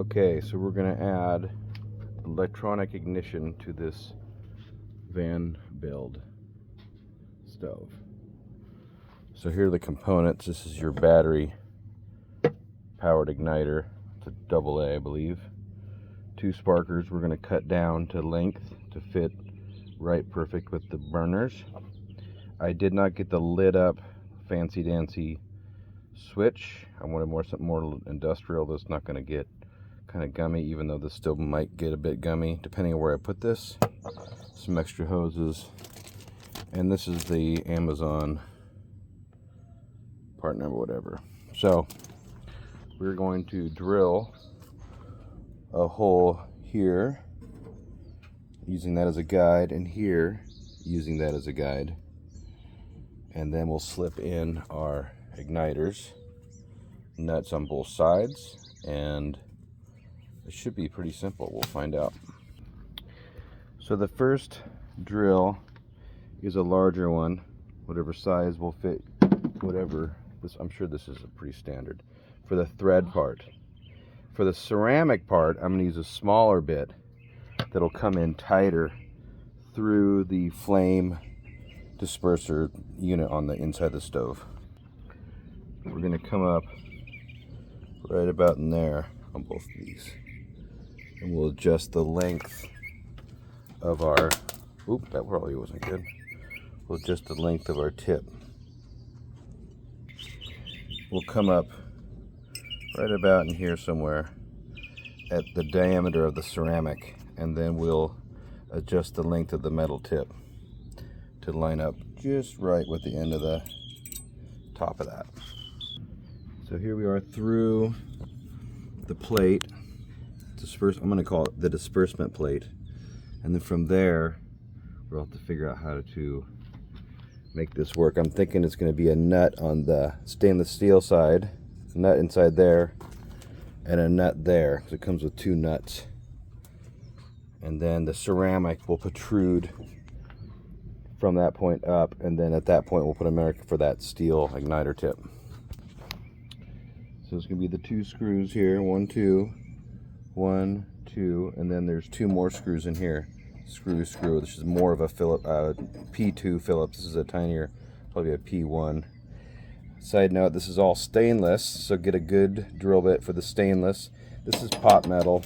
Okay, so we're going to add electronic ignition to this van build stove. So here are the components. This is your battery powered igniter. It's a AA, I believe. 2 sparkers we're going to cut down to length to fit right perfect with the burners. I did not get the lit up fancy dancy switch. I wanted something more industrial that's not going to get kind of gummy, even though this still might get a bit gummy depending on where I put this. Some extra hoses, and this is the Amazon part number, whatever. So we're going to drill a hole here using that as a guide, and here using that as a guide, and then we'll slip in our igniters, nuts on both sides, and it should be pretty simple. We'll find out. So the first drill is a larger one, whatever size will fit, whatever this. I'm sure this is a pretty standard for the thread part. For the ceramic part, I'm going to use a smaller bit that'll come in tighter through the flame disperser unit on the inside of the stove. We're going to come up right about in there on both of these, and we'll adjust the length of our, that probably wasn't good. We'll adjust the length of our tip. We'll come up right about in here somewhere at the diameter of the ceramic, and then we'll adjust the length of the metal tip to line up just right with the end of the top of that. So here we are through the plate. I'm going to call it the disbursement plate, and then from there we'll have to figure out how to make this work. I'm thinking it's going to be a nut on the stainless steel side, nut inside there, and a nut there, because it comes with 2 nuts, and then the ceramic will protrude from that point up, and then at that point we'll put a marker for that steel igniter tip. So it's going to be the 2 screws here, 1, 2, 1, 2, and then there's 2 more screws in here. Screw. This is more of a P2 Phillips. This is a tinier, probably a P1. Side note, this is all stainless, so get a good drill bit for the stainless. This is pot metal,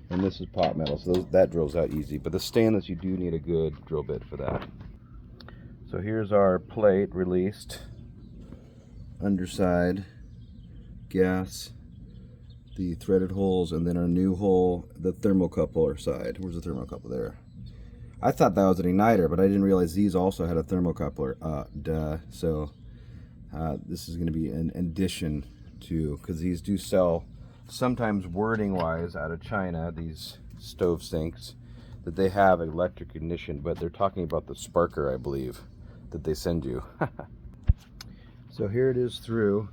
and this is pot metal, so that drills out easy. But the stainless, you do need a good drill bit for that. So here's our plate released. Underside, gas, the threaded holes, and then our new hole, the thermocoupler side. Where's the thermocouple? There. I thought that was an igniter, but I didn't realize these also had a thermocoupler. Duh. So this is going to be an addition to, because these do sell sometimes wording wise out of China, these stove sinks, that they have electric ignition, but they're talking about the sparker, I believe, that they send you. So here it is through.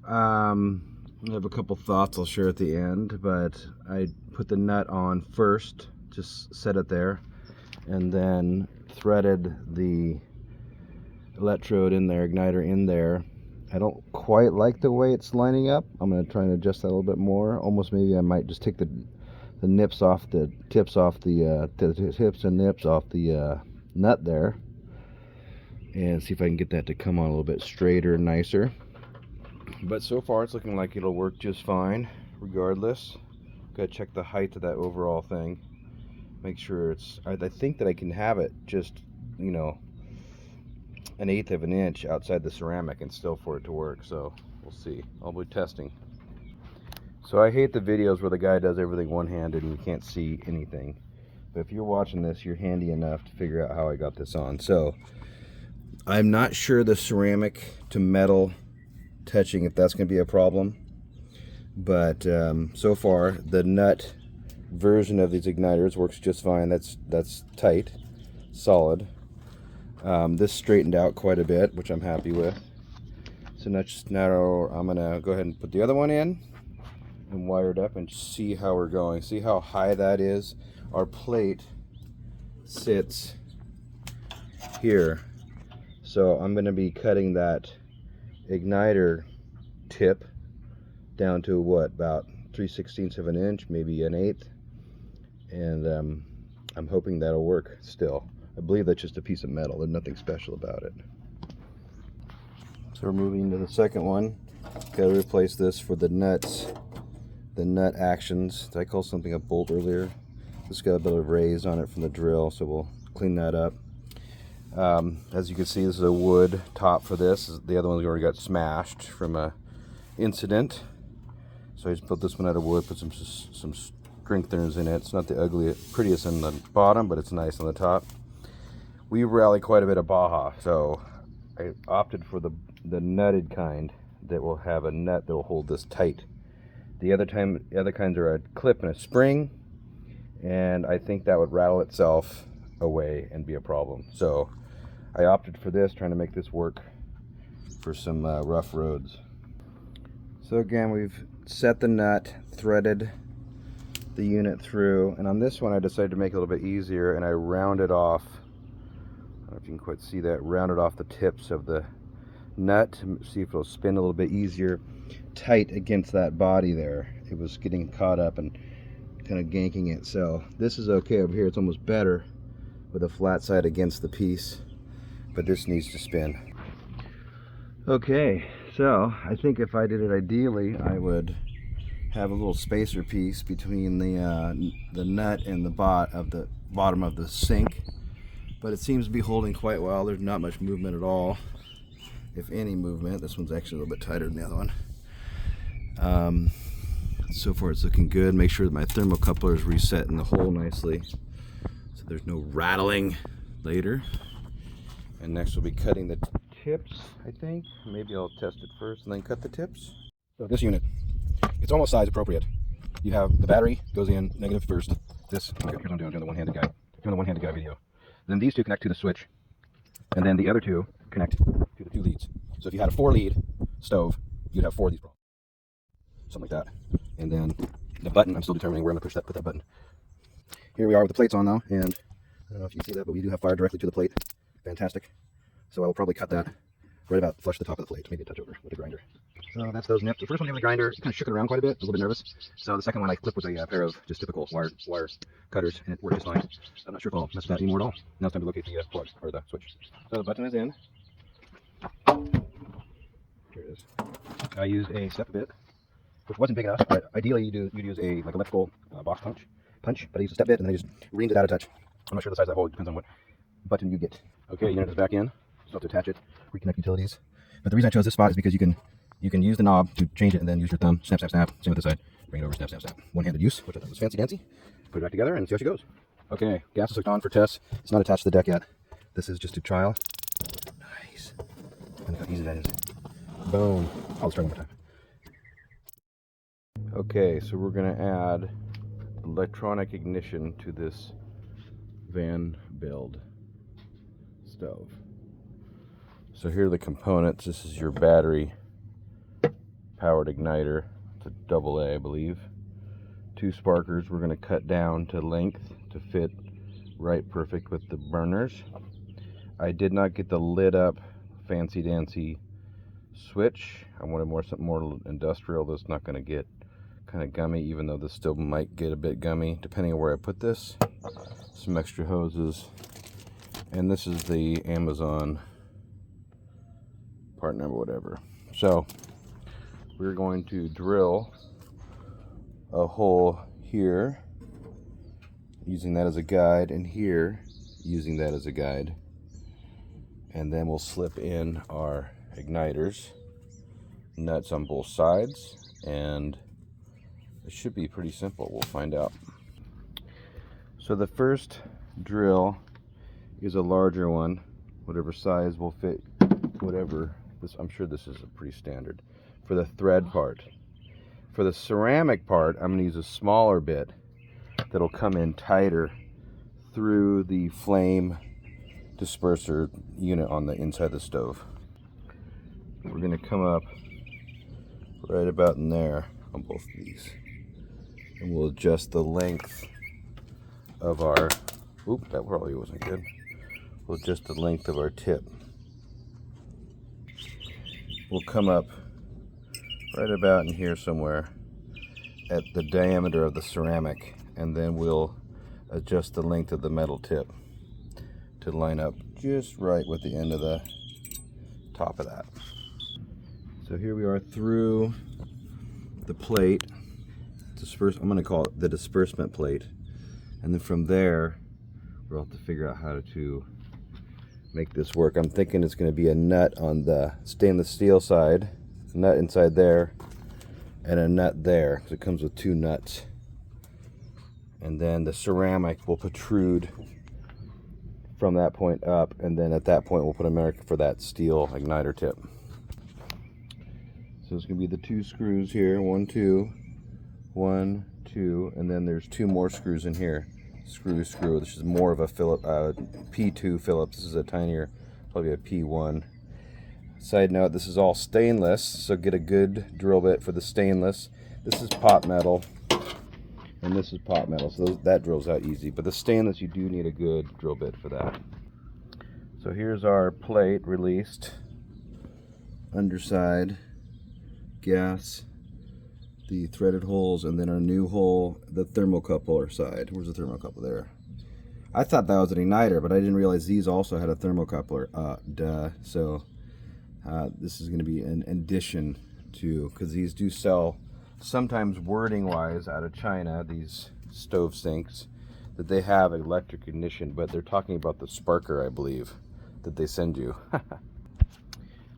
I have a couple thoughts I'll share at the end, but I put the nut on first, just set it there, and then threaded the electrode in there, igniter in there. I don't quite like the way it's lining up. I'm going to try and adjust that a little bit more. Almost maybe I might just take the nips off, the tips off the tips and nips off the nut there, and see if I can get that to come on a little bit straighter and nicer. But so far it's looking like it'll work just fine regardless. Gotta check the height of that overall thing, make sure it's, I think that I can have it just, you know, 1/8 of an inch outside the ceramic and still for it to work. So we'll see. I'll be testing. So I hate the videos where the guy does everything one-handed and you can't see anything, but if you're watching this, you're handy enough to figure out how I got this on. So I'm not sure the ceramic to metal touching, if that's going to be a problem, but so far the nut version of these igniters works just fine. That's tight, solid. This straightened out quite a bit, which I'm happy with. So now I'm gonna go ahead and put the other one in and wire it up and see how we're going. See how high that is. Our plate sits here, so I'm going to be cutting that igniter tip down to what, about 3/16 of an inch, maybe an eighth, and I'm hoping that'll work still. I believe that's just a piece of metal. There's nothing special about it. So we're moving to the second one. Got to replace this for the nuts, the nut actions. Did I call something a bolt earlier? This got a bit of raise on it from the drill, so we'll clean that up. As you can see, this is a wood top for this. The other one already got smashed from a incident. So I just built this one out of wood, put some strengtheners in it. It's not the ugliest, prettiest on the bottom, but it's nice on the top. We rally quite a bit of Baja, so I opted for the nutted kind that will have a nut that will hold this tight. The other kinds are a clip and a spring, and I think that would rattle itself away and be a problem. So I opted for this, trying to make this work for some rough roads. So again, we've set the nut, threaded the unit through, and on this one I decided to make it a little bit easier, and I rounded off, I don't know if you can quite see that, rounded off the tips of the nut to see if it'll spin a little bit easier tight against that body there. It was getting caught up and kind of ganking it. So this is okay over here. It's almost better with a flat side against the piece, but this needs to spin. Okay, so I think if I did it ideally, I would have a little spacer piece between the nut and the bottom of the sink, but it seems to be holding quite well. There's not much movement at all, if any movement. This one's actually a little bit tighter than the other one. So far it's looking good. Make sure that my thermocoupler is reset in the hole nicely so there's no rattling later. And next we'll be cutting the tips, I think. Maybe I'll test it first and then cut the tips. So this unit, it's almost size appropriate. You have the battery goes in negative first. This, here's what I'm doing the one-handed guy. Doing the one-handed guy video. Then these two connect to the switch, and then the other two connect to the two leads. So if you had a 4-lead stove, you'd have 4 of these problems. Something like that. And then the button, I'm still determining where I'm going to put that button. Here we are with the plates on though, and I don't know if you can see that, but we do have fire directly to the plate. Fantastic. So I will probably cut that right about flush the top of the plate, maybe a touch over with a grinder. So that's those nips. The first one with the grinder, kind of shook it around quite a bit, I was a little bit nervous. So the second one I clipped with a pair of just typical wire cutters, and it worked just fine. I'm not sure if I'll mess with that anymore at all. Now it's time to locate the plug, or the switch. So the button is in. Here it is. I used a step bit, which wasn't big enough, but ideally you'd use a electrical box punch, but I used a step bit and then I just reamed it out a touch. I'm not sure the size of that hole, it depends on what button you get. Okay, unit is back in, still have to attach it, reconnect utilities. But the reason I chose this spot is because you can use the knob to change it and then use your thumb, snap, snap, snap, same with this side, bring it over, snap, snap, snap. One-handed use, which I thought was fancy dancy. Put it back together and see how she goes. Okay, gas is hooked on for tests. It's not attached to the deck yet. This is just a trial. Nice. Look how easy that is. Boom. I'll try one more time. Okay, so we're going to add electronic ignition to this van build stove. So here are the components. This is your battery powered igniter. It's a AA, I believe. 2 sparkers we're going to cut down to length to fit right perfect with the burners. I did not get the lit up fancy dancy switch. I wanted something more industrial that's not going to get kind of gummy, even though this still might get a bit gummy depending on where I put this. Some extra hoses, and this is the Amazon part number, whatever. So we're going to drill a hole here using that as a guide, and here using that as a guide, and then we'll slip in our igniters, nuts on both sides, and it should be pretty simple. We'll find out. So the first drill is a larger one, whatever size will fit whatever. I'm sure this is a pretty standard for the thread part. For the ceramic part, I'm going to use a smaller bit that'll come in tighter through the flame disperser unit on the inside of the stove. We're going to come up right about in there on both of these, and we'll adjust the length of our, oop, that probably wasn't good. We'll adjust the length of our tip. We'll come up right about in here somewhere, at the diameter of the ceramic, and then we'll adjust the length of the metal tip to line up just right with the end of the top of that. So here we are through the plate. I'm going to call it the disbursement plate, and then from there we'll have to figure out how to make this work. I'm thinking it's going to be a nut on the stainless steel side, nut inside there, and a nut there, because it comes with two nuts. And then the ceramic will protrude from that point up, and then at that point we'll put a marker for that steel igniter tip. So it's going to be the two screws here, 1, 2, 1, 2, and then there's 2 more screws in here. Screw. This is more of a P2 Phillips. This is a tinier, probably a P1. Side note, this is all stainless, so get a good drill bit for the stainless. This is pot metal, and this is pot metal, so that drills out easy. But the stainless, you do need a good drill bit for that. So here's our plate released. Underside, gas, the threaded holes, and then our new hole, the thermocoupler side. Where's the thermocouple? There. I thought that was an igniter, but I didn't realize these also had a thermocoupler. Duh. So this is going to be an addition to, because these do sell, sometimes wording wise, out of China, these stove sinks, that they have electric ignition, but they're talking about the sparker, I believe, that they send you.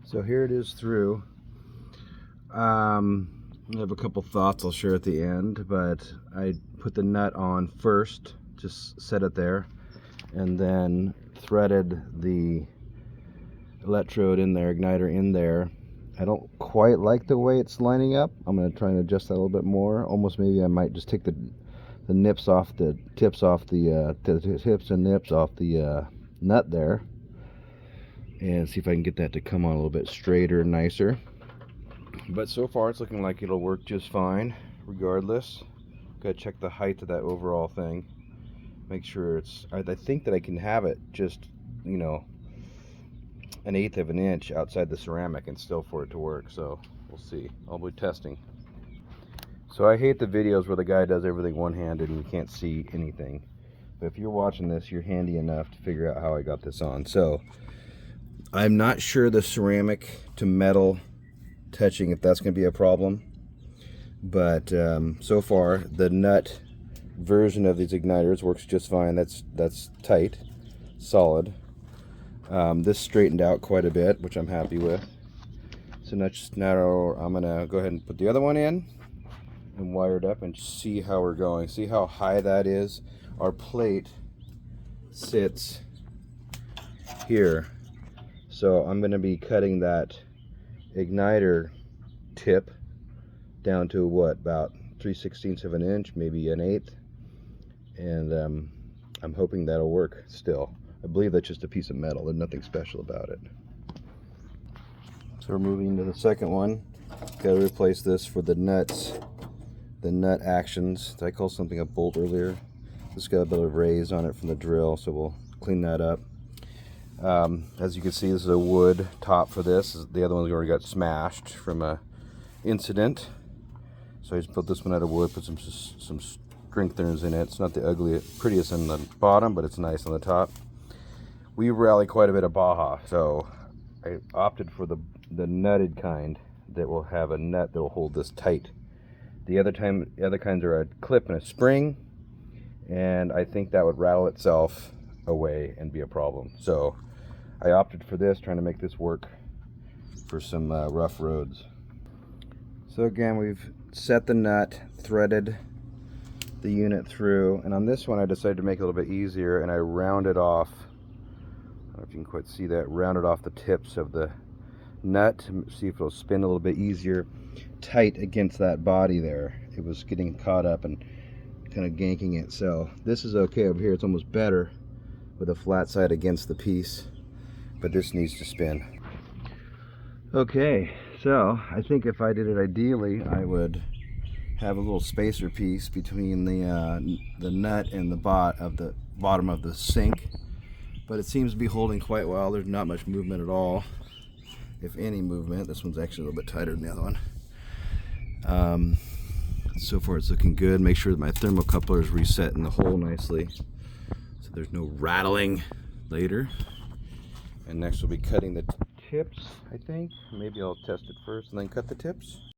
So here it is through. I have a couple thoughts I'll share at the end, but I put the nut on first, just set it there, and then threaded the electrode in there, igniter in there. I don't quite like the way it's lining up. I'm going to try and adjust that a little bit more. Almost maybe I might just take the nips off, the tips off the tips and nips off the nut there, and see if I can get that to come on a little bit straighter and nicer. But so far it's looking like it'll work just fine regardless. Gotta check the height of that overall thing, make sure it's, I think that I can have it just, you know, 1/8 of an inch outside the ceramic and still for it to work. So we'll see. I'll be testing. So I hate the videos where the guy does everything one-handed and you can't see anything, but if you're watching this, you're handy enough to figure out how I got this on. So I'm not sure the ceramic to metal touching, if that's going to be a problem, but so far the nut version of these igniters works just fine. That's tight, solid. This straightened out quite a bit, which I'm happy with. So now I'm gonna go ahead and put the other one in and wire it up and see how we're going. See how high that is. Our plate sits here, so I'm going to be cutting that igniter tip down to what, about 3/16 of an inch, maybe 1/8, and I'm hoping that'll work still. I believe that's just a piece of metal. There's nothing special about it. So we're moving to the second one. Got to replace this for the nuts, the nut actions. Did I call something a bolt earlier? This got a bit of raised on it from the drill, so we'll clean that up. As you can see, this is a wood top for this. The other one's already got smashed from a incident, so I just put this one out of wood, put some strengtheners in it. It's not the ugliest, prettiest on the bottom, but it's nice on the top. We rally quite a bit of Baja, so I opted for the nutted kind that will have a nut that will hold this tight. The other kinds are a clip and a spring, and I think that would rattle itself away and be a problem. So I opted for this, trying to make this work for some rough roads. So again, we've set the nut, threaded the unit through, and on this one I decided to make it a little bit easier, and I rounded off, I don't know if you can quite see that, rounded off the tips of the nut to see if it'll spin a little bit easier, tight against that body there. It was getting caught up and kind of ganking it. So this is okay over here. It's almost better with a flat side against the piece, but this needs to spin. Okay, so I think if I did it ideally, I would have a little spacer piece between the nut and the bottom of the sink, but it seems to be holding quite well. There's not much movement at all, if any movement. This one's actually a little bit tighter than the other one. So far it's looking good. Make sure that my thermocoupler is reset in the hole nicely so there's no rattling later. And next we'll be cutting the tips, I think. Maybe I'll test it first and then cut the tips.